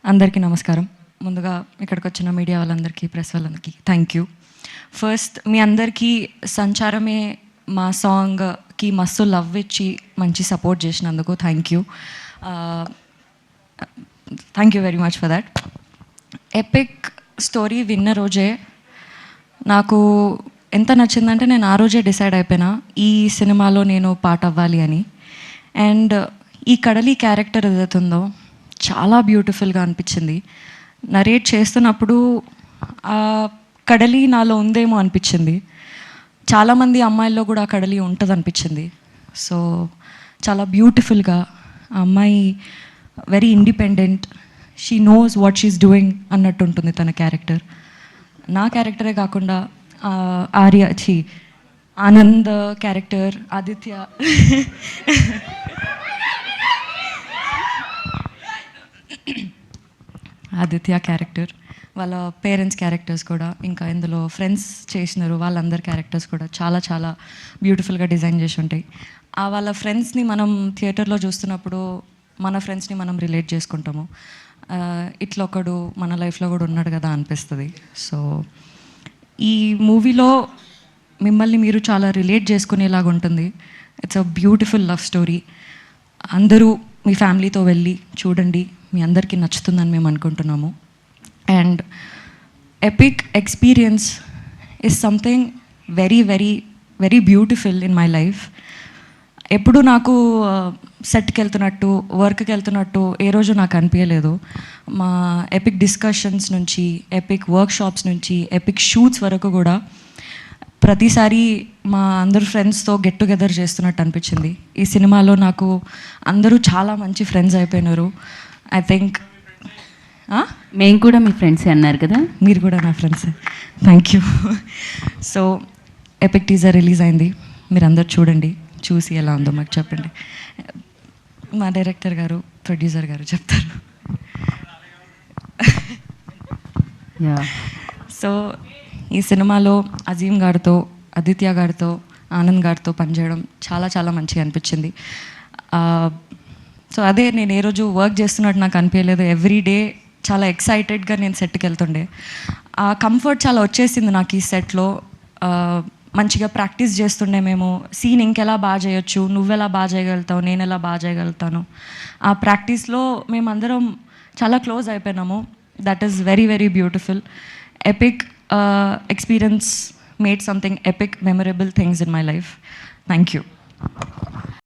అందరికీ నమస్కారం. ముందుగా ఇక్కడికి వచ్చిన మీడియా వాళ్ళందరికీ, ప్రెస్ వాళ్ళందరికీ థ్యాంక్ యూ. ఫస్ట్ మీ అందరికీ సంచారమే మా సాంగ్కి మస్తు లవ్ ఇచ్చి మంచి సపోర్ట్ చేసినందుకు thank you. Thank you very much for that. Epic story విన్న రోజే నాకు ఎంత నచ్చిందంటే నేను ఆ రోజే డిసైడ్ అయిపోయినా ఈ సినిమాలో నేను పార్ట్ అవ్వాలి అని. అండ్ ఈ కడలి క్యారెక్టర్ ఏదైతుందో చాలా బ్యూటిఫుల్గా అనిపించింది. నరేట్ చేస్తున్నప్పుడు ఆ కడలి నాలో ఉందేమో అనిపించింది. చాలామంది అమ్మాయిల్లో కూడా ఆ కడలి ఉంటుంది అనిపించింది. సో చాలా బ్యూటిఫుల్గా ఆ అమ్మాయి very independent, she knows what she is doing అన్నట్టు ఉంటుంది తన క్యారెక్టర్. నా క్యారెక్టరే కాకుండా ఆనంద్ క్యారెక్టర్, ఆదిత్య ఆదిత్య క్యారెక్టర్, వాళ్ళ పేరెంట్స్ క్యారెక్టర్స్ కూడా, ఇంకా ఇందులో ఫ్రెండ్స్ చేసినారు వాళ్ళందరి క్యారెక్టర్స్ కూడా చాలా చాలా బ్యూటిఫుల్గా డిజైన్ చేసి ఉంటాయి. ఆ వాళ్ళ ఫ్రెండ్స్ని మనం థియేటర్లో చూస్తున్నప్పుడు మన ఫ్రెండ్స్ని మనం రిలేట్ చేసుకుంటాము. ఇట్లా ఒకడు మన లైఫ్లో కూడా ఉన్నాడు కదా అనిపిస్తుంది. సో ఈ మూవీలో మిమ్మల్ని మీరు చాలా రిలేట్ చేసుకునేలాగా ఉంటుంది. It's a beautiful love story. అందరూ మీ ఫ్యామిలీతో వెళ్ళి చూడండి, మీ అందరికీ నచ్చుతుందని మేము అనుకుంటున్నాము. And epic experience is something very very very beautiful in my life. ఎప్పుడు నాకు సెట్కి వెళ్తున్నట్టు, వర్క్కి వెళ్తున్నట్టు ఏ రోజు నాకు అనిపించలేదు. మా ఎపిక్ డిస్కషన్స్ నుంచి, ఎపిక్ వర్క్షాప్స్ నుంచి, ఎపిక్ షూట్స్ వరకు కూడా ప్రతిసారి మా అందరు ఫ్రెండ్స్తో గెట్ టుగెదర్ చేస్తున్నట్టు అనిపించింది. ఈ సినిమాలో నాకు అందరూ చాలా మంచి ఫ్రెండ్స్ అయిపోయినారు. ఐ థింక్ మేము కూడా మీ ఫ్రెండ్సే అన్నారు కదా. మీరు కూడా నా ఫ్రెండ్సే. Thank you. So epic teaser release అయింది, మీరు అందరు చూడండి, చూసి ఎలా ఉందో మాకు చెప్పండి. మా డైరెక్టర్ గారు, ప్రొడ్యూసర్ గారు చెప్తారు. సో ఈ సినిమాలో అజీమ్ గారితో, ఆదిత్య గారితో, ఆనంద్ గారితో పనిచేయడం చాలా చాలా మంచిగా అనిపించింది. సో అదే నేను ఏ రోజు వర్క్ చేస్తున్నట్టు నాకు అనిపించలేదు. ఎవ్రీ డే చాలా ఎక్సైటెడ్గా నేను సెట్కి వెళ్తుండే. ఆ కంఫర్ట్ చాలా వచ్చేసింది నాకు ఈ సెట్లో. మంచిగా ప్రాక్టీస్ చేస్తుండే మేము. సీన్ ఇంకెలా బాగా చేయొచ్చు, నువ్వెలా బాగా చేయగలుగుతావు, నేను ఎలా బాగా చేయగలుగుతాను, ఆ ప్రాక్టీస్లో మేమందరం చాలా క్లోజ్ అయిపోయినాము. That is very very beautiful. Epic experience made something epic, memorable things in my life. Thank you.